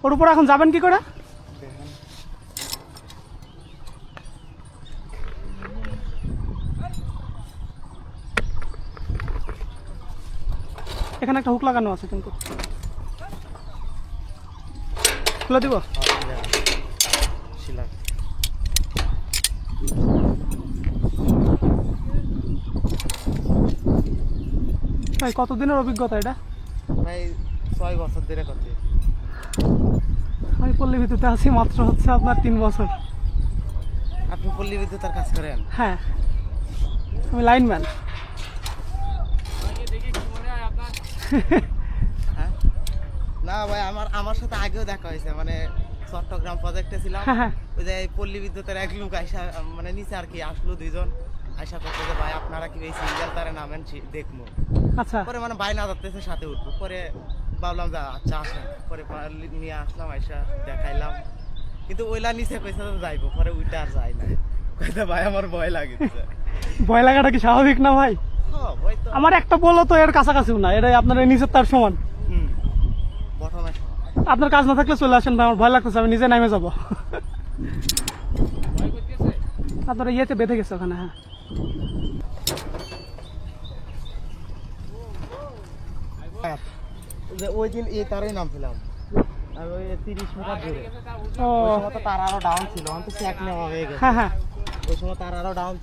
ওর উপর এখন যাবেন কি করে? এখানে একটা হুক লাগানো আছে কিন্তু, খুলে দিব। ভাই কতদিনের অভিজ্ঞতা এটা? ভাই 6 বছর ধরে করতে। আমি পল্লী বিদ্যুতে আছি মাত্র হচ্ছে আপনার 3 বছর। আপনি পল্লী বিদ্যুতের কাজ করেন? হ্যাঁ, আমি লাইনম্যান। হ্যাঁ না ভাই, আমার সাথে আগেও দেখা হয়েছে, মানে চট্টগ্রাম প্রজেক্টে ছিলাম। হ্যাঁ, ওই যে পল্লী বিদ্যুতের এক লোক আইসা, মানে নিচে আর কি আসলো দুইজন, আইসা করতে যে ভাই আপনারা কি এই সিঙ্গেল তারে নামেন দেখবো। আচ্ছা। পরে মানে বাইনা যাচ্ছে সাথে উঠবো, পরে ভাবলাম যে আচ্ছা আসেন, পরে নিয়ে আসলাম, আইসা দেখাইলাম, কিন্তু ওইলা নিচে কইসা যাইবো, পরে ওইটা আর যাই না, কইতে ভাই আমার ভয় লাগছে। ভয় লাগাটা কি স্বাভাবিক না ভাই? ভয় তো আমার একটা বলো তো এর কাছাকাছিও না, এটা আপনার নিচের তার সমান। বটমের সময় আপনার কাজ না থাকলে চলে আসেন, আমার ভয় লাগতেছে, আমি নিজে নামে যাবো। আপনার ইয়েতে বেঁধে গেছে ওখানে। হ্যাঁ, ওই দিন এই তারই নামছিলাম, আর ওই 30 মিটার দূরে। ও ওই সময় তো তার আরো ডাউন ছিল, আমি তো চেক নেওয়া হয়ে গেছে। হ্যাঁ হ্যাঁ। ওই সময় তার আরো ডাউন